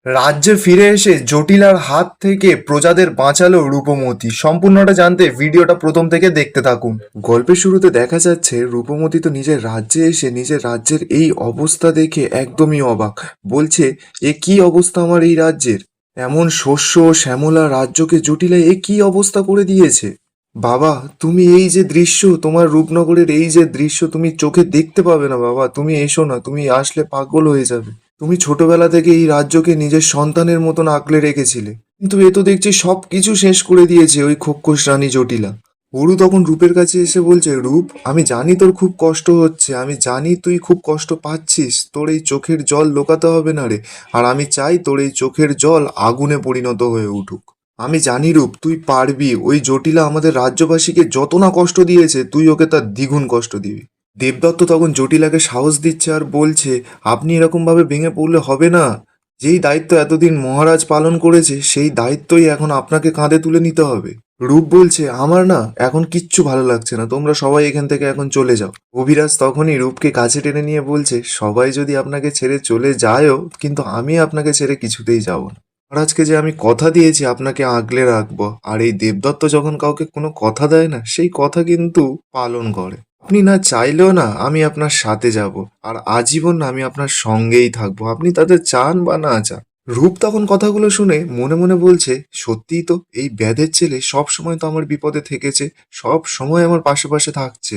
রাজ্যে ফিরে এসে জটিলার হাত থেকে প্রজাদের বাঁচালো রূপমতি। সম্পূর্ণটা জানতে ভিডিওটা প্রথম থেকে দেখতে থাকুন। গল্পের শুরুতে দেখা যাচ্ছে রূপমতি তো নিজের রাজ্যে এসে নিজের রাজ্যের এই অবস্থা দেখে একদমই অবাক। বলছে, এ কি অবস্থা আমার এই রাজ্যের! এমন শস্য শ্যামলা রাজ্যকে জটিলা এ কি অবস্থা করে দিয়েছে! বাবা, তুমি এই যে দৃশ্য, তোমার রূপনগরের এই যে দৃশ্য তুমি চোখে দেখতে পাবে না বাবা। তুমি এসো না, তুমি আসলে পাগল হয়ে যাবে। তুমি ছোটবেলা থেকে এই রাজ্যকে নিজের সন্তানের মতন আগলে রেখেছিলে, কিন্তু এ তো দেখছি সব কিছু শেষ করে দিয়েছে ওই খোক্ষস রানী জটিলা। অরু তখন রূপের কাছে এসে বলছে, রূপ, আমি জানি তোর খুব কষ্ট হচ্ছে, আমি জানি তুই খুব কষ্ট পাচ্ছিস, তোর এই চোখের জল লোকাতে হবে না রে। আর আমি চাই তোর এই চোখের জল আগুনে পরিণত হয়ে উঠুক। আমি জানি রূপ, তুই পারবি। ওই জটিলা আমাদের রাজ্যবাসীকে যত না কষ্ট দিয়েছে, তুই ওকে তার দ্বিগুণ কষ্ট দিবি। দেবদত্ত তখন জটিলাকে সাহস দিচ্ছে আর বলছে, আপনি এরকমভাবে ভেঙে পড়লে হবে না। যেই দায়িত্ব এতদিন মহারাজ পালন করেছে, সেই দায়িত্বই এখন আপনাকে কাঁধে তুলে নিতে হবে। রূপ বলছে, আমার না এখন কিচ্ছু ভালো লাগছে না, তোমরা সবাই এখান থেকে এখন চলে যাও। অভিরাজ তখনই রূপকে কাছে টেনে নিয়ে বলছে, সবাই যদি আপনাকে ছেড়ে চলে যায়ও, কিন্তু আমি আপনাকে ছেড়ে কিছুতেই যাব না। মহারাজকে যে আমি কথা দিয়েছি আপনাকে আগলে রাখবো, আর এই দেবদত্ত যখন কাউকে কোনো কথা দেয় না, সেই কথা কিন্তু পালন করে। আপনি না চাইলেও না আমি আপনার সাথে যাব, আর আজীবন আমি আপনার সঙ্গেই থাকবো, আপনি তাদের চান বা না চান। রূপ তখন কথাগুলো শুনে মনে মনে বলছে, সত্যিই তো এই ব্যাধের ছেলে সব সময় তো আমার বিপদে থেকেছে, সব সময় আমার পাশে পাশে থাকছে।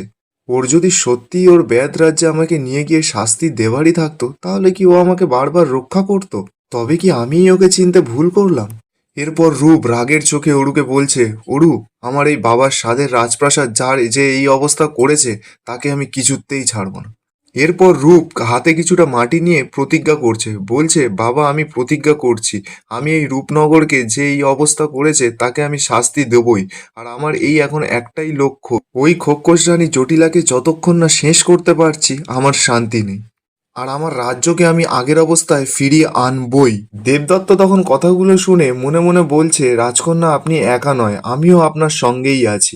ওর যদি সত্যিই ওর ব্যাধ রাজ্যে আমাকে নিয়ে গিয়ে শাস্তি দেওয়ারই থাকতো, তাহলে কি ও আমাকে বারবার রক্ষা করতো? তবে কি আমিই ওকে চিনতে ভুল করলাম? এরপর রূপ রাগের চোখে অরুকে বলছে, অরু, আমার এই বাবার স্বাদের রাজপ্রাসাদ যার যে এই অবস্থা করেছে, তাকে আমি কিছুতেই ছাড়বো না। এরপর রূপ হাতে কিছুটা মাটি নিয়ে প্রতিজ্ঞা করছে, বলছে, বাবা, আমি প্রতিজ্ঞা করছি, আমি এই রূপনগরকে যে এই অবস্থা করেছে তাকে আমি শাস্তি দেবই। আর আমার এই এখন একটাই লক্ষ্য, ওই খোক্ষস রানী জটিলাকে যতক্ষণ না শেষ করতে পারছি আমার শান্তি নেই। আর আমার রাজ্যকে আমি আগের অবস্থায় ফিরিয়ে আনবই। দেবদত্ত তখন কথাগুলো শুনে মনে মনে বলছে, রাজকন্যা, আপনি একা নয়, আমিও আপনার সঙ্গেই আছি।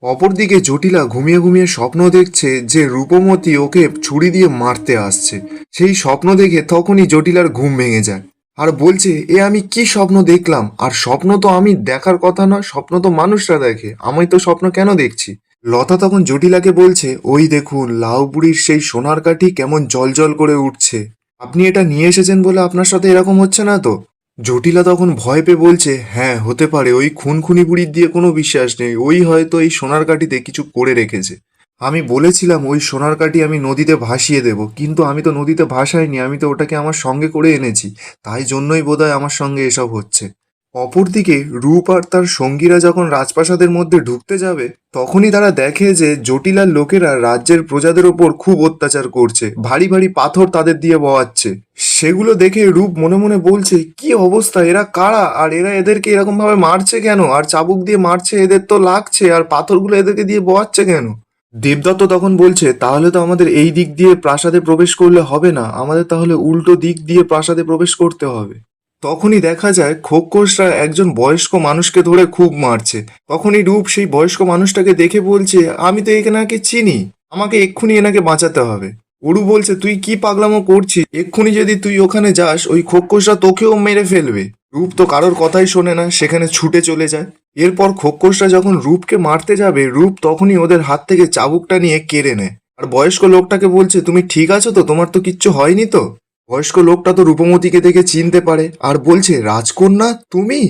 অপরদিকে জটিলা ঘুমিয়ে ঘুমিয়ে স্বপ্ন দেখছে যে রূপমতি ওকে ছুরি দিয়ে মারতে আসছে। সেই স্বপ্ন দেখে তখনই জটিলার ঘুম ভেঙে যায় আর বলছে, এ আমি কি স্বপ্ন দেখলাম! আর স্বপ্ন তো আমি দেখার কথা না, স্বপ্ন তো মানুষরা দেখে, আমি তো স্বপ্ন কেন দেখছি? লতা তখন জটিলাকে বলছে, ওই দেখুন লাউ বুড়ির সেই সোনার কাঠি কেমন জলজল করে উঠছে। আপনি এটা নিয়ে এসেছেন বলে আপনার সাথে এরকম হচ্ছে না তো? জটিলা তখন ভয় পেয়ে বলছে, হ্যাঁ হতে পারে, ওই খুনখুনি বুড়ির দিয়ে কোনো বিশ্বাস নেই, ওই হয়তো এই সোনার কাঠিতে কিছু করে রেখেছে। আমি বলেছিলাম ওই সোনার কাঠি আমি নদীতে ভাসিয়ে দেব, কিন্তু আমি তো নদীতে ভাসাইনি, আমি তো ওটাকে আমার সঙ্গে করে এনেছি, তাই জন্যই বোধহয় আমার সঙ্গে এসব হচ্ছে। অপরদিকে রূপ আর তার সঙ্গীরা যখন রাজপ্রাসাদের মধ্যে ঢুকতে যাবে, তখনই তারা দেখে যে জটিলার লোকেরা রাজ্যের প্রজাদের ওপর খুব অত্যাচার করছে, ভারী ভারী পাথর তাদের দিয়ে বওয়াচ্ছে। সেগুলো দেখে রূপ মনে মনে বলছে, কি অবস্থা, এরা কারা, আর এরা এদেরকে এরকম ভাবে মারছে কেন, আর চাবুক দিয়ে মারছে, এদের তো লাগছে, আর পাথরগুলো এদেরকে দিয়ে বওয়াচ্ছে কেন? দেবদত্ত তখন বলছে, তাহলে তো আমাদের এই দিক দিয়ে প্রাসাদে প্রবেশ করলে হবে না, আমাদের তাহলে উল্টো দিক দিয়ে প্রাসাদে প্রবেশ করতে হবে। তখনই দেখা যায় খোক্ষসরা একজন বয়স্ক মানুষকে ধরে খুব মারছে। তখনই রূপ সেই বয়স্ক মানুষটাকে দেখে বলছে, আমি তো এনাকে চিনি, আমাকে এক্ষুনি এনাকে বাঁচাতে হবে। অরু বলছে, তুই কি পাগলামো করছিস, এক্ষুনি যদি তুই ওখানে যাস ওই খোক্ষসরা তোকেও মেরে ফেলবে। রূপ তো কারোর কথাই শোনে না, সেখানে ছুটে চলে যায়। এরপর খোক্ষসরা যখন রূপকে মারতে যাবে, রূপ তখনই ওদের হাত থেকে চাবুকটা নিয়ে কেড়ে নেয় আর বয়স্ক লোকটাকে বলছে, তুমি ঠিক আছো তো, তোমার তো কিচ্ছু হয়নি তো? বয়স্ক লোকটা তো রূপমতিকে দেখে চিনতে পারে আর বলছে, রাজকন্যা তুমি!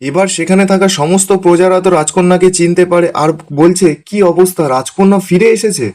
এবার সেখানে থাকা সমস্ত প্রজারা তো রাজকন্যাকে চিনতে পারে আর বলছে, কি অবস্থা, রাজকন্যা ফিরে এসেছে।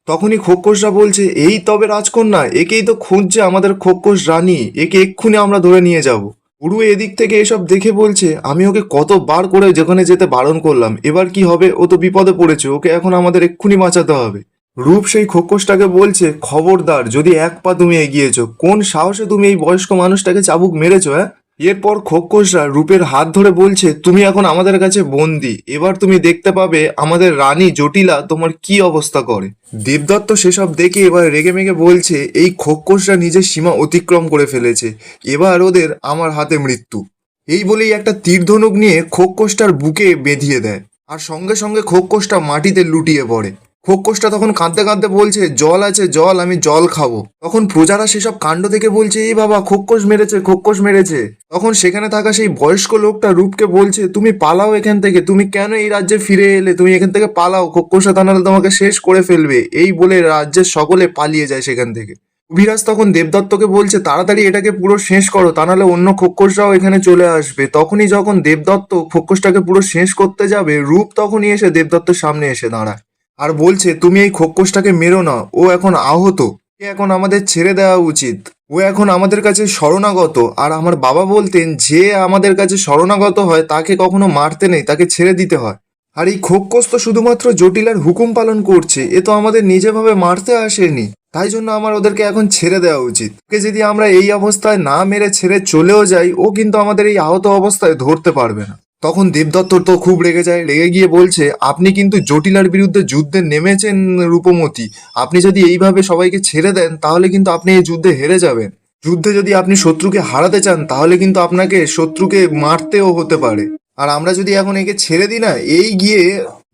তখনই খোক্ষসরা বলছে, এই তবে রাজকন্যা, একেই তো খুঁজছে আমাদের খোক্ষস রানী, একে এক্ষুনি আমরা ধরে নিয়ে যাব। পুরু এদিক থেকে এসব দেখে বলছে, আমি ওকে কতবার করে যেখানে যেতে বারণ করলাম, এবার কি হবে, ও তো বিপদে পড়েছে, ওকে এখন আমাদের এক্ষুনি বাঁচাতে হবে। রূপ সেই খোক্ষসটাকে বলছে, খবরদার, যদি এক পা তুমি এগিয়েছো, কোন সাহসে তুমি এই বয়স্ক মানুষটাকে চাবুক মেরেছো, হ্যাঁ? এরপর খোক্ষসরা রূপের হাত ধরে বলছে, তুমি এখন আমাদের কাছে বন্দি, এবার তুমি দেখতে পাবে আমাদের রানী জটিলা তোমার কি অবস্থা করে। দেবদত্ত সেসব দেখে এবার রেগেমেগে বলছে, এই খোক্ষসরা নিজের সীমা অতিক্রম করে ফেলেছে, এবার ওদের আমার হাতে মৃত্যু। এই বলেই একটা তীর ধনুক নিয়ে খোক্ষসটার বুকে বেঁধিয়ে দেয় আর সঙ্গে সঙ্গে খোক্ষসটা মাটিতে লুটিয়ে পড়ে। খোকসটা তখন কাঁদতে কাঁদতে বলছে জল আছে জল, আমি জল খাবো। তখন প্রজারা সেসব কাণ্ড দেখে বলছে এই বাবা খোকস মেরেছে, খোকস মেরেছে। তখন সেখানে থাকা সেই বয়স্ক লোকটা রূপকে বলছে তুমি পালাও এখান থেকে, তুমি কেন এই রাজ্যে ফিরে এলে, তুমি এখান থেকে পালাও, খোকসটা তা নাহলে তোমাকে শেষ করে ফেলবে। এই বলে রাজ্যের সকলে পালিয়ে যায় সেখান থেকে। অভিরাজ তখন দেবদত্তকে বলছে তাড়াতাড়ি এটাকে পুরো শেষ করো, তা নাহলে অন্য খোকসরাও এখানে চলে আসবে। তখনই যখন দেবদত্ত খোকসটাকে পুরো শেষ করতে যাবে, রূপ তখনই এসে দেবদত্তের সামনে এসে দাঁড়ায় আর বলছে তুমি এই খোকসটাকে মেরো না, ও এখন আহত, এ এখন আমাদের ছেড়ে দেওয়া উচিত, ও এখন আমাদের কাছে শরণাগত। আর আমার বাবা বলতেন যে আমাদের কাছে শরণাগত হয় তাকে কখনো মারতে নেই, তাকে ছেড়ে দিতে হয়। আর এই খোকস তো শুধুমাত্র জটিলার হুকুম পালন করছে, এ তো আমাদের নিজেভাবে মারতে আসেনি, তাই জন্য আমার ওদেরকে এখন ছেড়ে দেওয়া উচিত। ওকে যদি আমরা এই অবস্থায় না মেরে ছেড়ে চলেও যাই, ও কিন্তু আমাদের এই আহত অবস্থায় ধরতে পারবে না। তখন দেবদত্ত তো খুব রেগে যায়, রেগে গিয়ে বলছে আপনি কিন্তু জটিলার বিরুদ্ধে যুদ্ধে নেমেছেন রূপমতি, আপনি যদি এইভাবে সবাইকে ছেড়ে দেন তাহলে কিন্তু আপনি এই যুদ্ধে হেরে যাবেন। যুদ্ধে যদি আপনি শত্রুকে হারাতে চান তাহলে কিন্তু আপনাকে শত্রুকে মারতেও হতে পারে। আর আমরা যদি এখন একে ছেড়ে দিই না, এই গিয়ে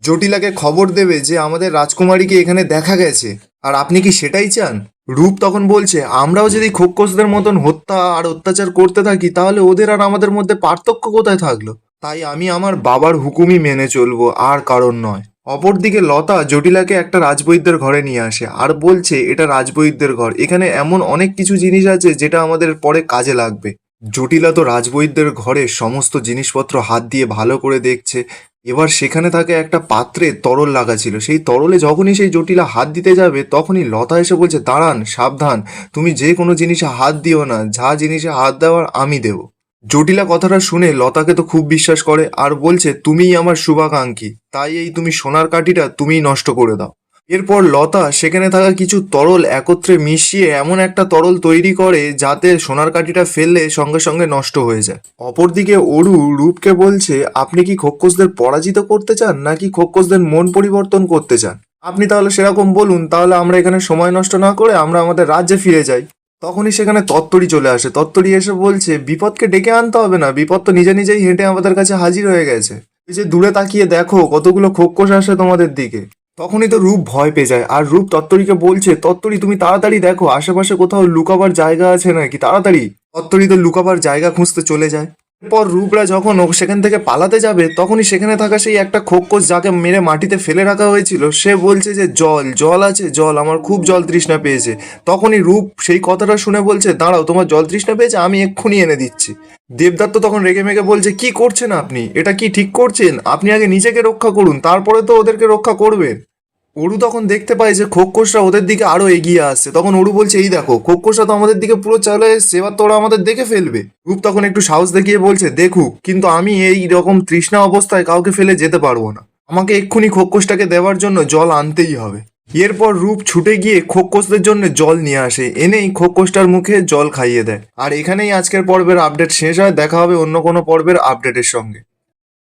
জটিলাকে খবর দেবে যে আমাদের রাজকুমারীকে এখানে দেখা গেছে। আর আপনি কি সেটাই চান? রূপ তখন বলছে আমরাও যদি খোকসদের মতন হত্যা আর অত্যাচার করতে থাকি তাহলে ওদের আর আমাদের মধ্যে পার্থক্য কোথায় থাকলো? তাই আমি আমার বাবার হুকুমই মেনে চলবো, আর কারণ নয়। অপরদিকে লতা জটিলাকে একটা রাজবৈদ্যের ঘরে নিয়ে আসে আর বলছে এটা রাজবৈদ্যের ঘর, এখানে এমন অনেক কিছু জিনিস আছে যেটা আমাদের পরে কাজে লাগবে। জটিলা তো রাজবৈদ্যের ঘরে সমস্ত জিনিসপত্র হাত দিয়ে ভালো করে দেখছে। এবার সেখানে থাকে একটা পাত্রে তরল লাগা ছিল, সেই তরলে যখনই সেই জটিলা হাত দিতে যাবে তখনই লতা এসে বলছে দাঁড়ান, সাবধান, তুমি যে কোনো জিনিসে হাত দিও না, যা জিনিসে হাত দেওয়ার আমি দেবো। জটিলা কথাটা শুনে লতাকে তো খুব বিশ্বাস করে আর বলছে তুমিই আমার শুভাকাঙ্ক্ষী, তাই এই তুমি সোনার কাঠিটা তুমিই নষ্ট করে দাও। এরপর লতা সেখানে থাকা কিছু তরল একত্রে মিশিয়ে এমন একটা তরল তৈরি করে যাতে সোনার কাঠিটা ফেললে সঙ্গে সঙ্গে নষ্ট হয়ে যায়। অপরদিকে অরু রূপকে বলছে আপনি কি খোকসদের পরাজিত করতে চান নাকি খোকসদের মন পরিবর্তন করতে চান? আপনি তাহলে সেরকম বলুন, তাহলে আমরা এখানে সময় নষ্ট না করে আমরা আমাদের রাজ্যে ফিরে যাই। তখনই সেখানে তত্তরি চলে আসে, তত্তরি এসে বলছে বিপদকে ডেকে আনতে হবে না, বিপদ তো নিজে নিজেই হেঁটে আমাদের কাছে হাজির হয়ে গেছে, এই যে দূরে তাকিয়ে দেখো কতগুলো খোকস আসে তোমাদের দিকে। তখনই তো রূপ ভয় পেয়ে যায় আর রূপ তত্তরিকে বলছে তত্তরি তুমি তাড়াতাড়ি দেখো আশেপাশে কোথাও লুকাবার জায়গা আছে নাকি, তাড়াতাড়ি। তত্তরি তো লুকাবার জায়গা খুঁজতে চলে যায়। এরপর রূপরা যখন সেখান থেকে পালাতে যাবে তখনই সেখানে থাকা সেই একটা খোকস যাকে মেরে মাটিতে ফেলে রাখা হয়েছিল সে বলছে যে জল জল আছে জল, আমার খুব জল তৃষ্ণা পেয়েছে। তখনই রূপ সেই কথাটা শুনে বলছে দাঁড়াও, তোমার জল তৃষ্ণা পেয়েছে, আমি এক্ষুনি এনে দিচ্ছি। দেবদত্ত তখন রেগে মেগে বলছে কি করছেন আপনি, এটা কি ঠিক করছেন? আপনি আগে নিজেকে রক্ষা করুন, তারপরে তো ওদেরকে রক্ষা করবেন। অরু তখন দেখতে পায় যে খোকসরা ওদের দিকে আরো এগিয়ে আসছে, তখন অরু বলছে এই দেখো খোকসরা তো আমাদের দিকে পুরো চলে এসছে, এবার তো ওরা আমাদের দেখে ফেলবে। রূপ তখন একটু সাহস দেখিয়ে বলছে দেখুক, কিন্তু আমি এই রকম তৃষ্ণা অবস্থায় কাউকে ফেলে যেতে পারবো না, আমাকে এক্ষুনি খোকসটাকে দেওয়ার জন্য জল আনতেই হবে। এরপর রূপ ছুটে গিয়ে খোকসদের জন্য জল নিয়ে আসে, এনেই খোকসটার মুখে জল খাইয়ে দেয়। আর এখানেই আজকের পর্বের আপডেট শেষ হয়, দেখা হবে অন্য কোনো পর্বের আপডেটের সঙ্গে।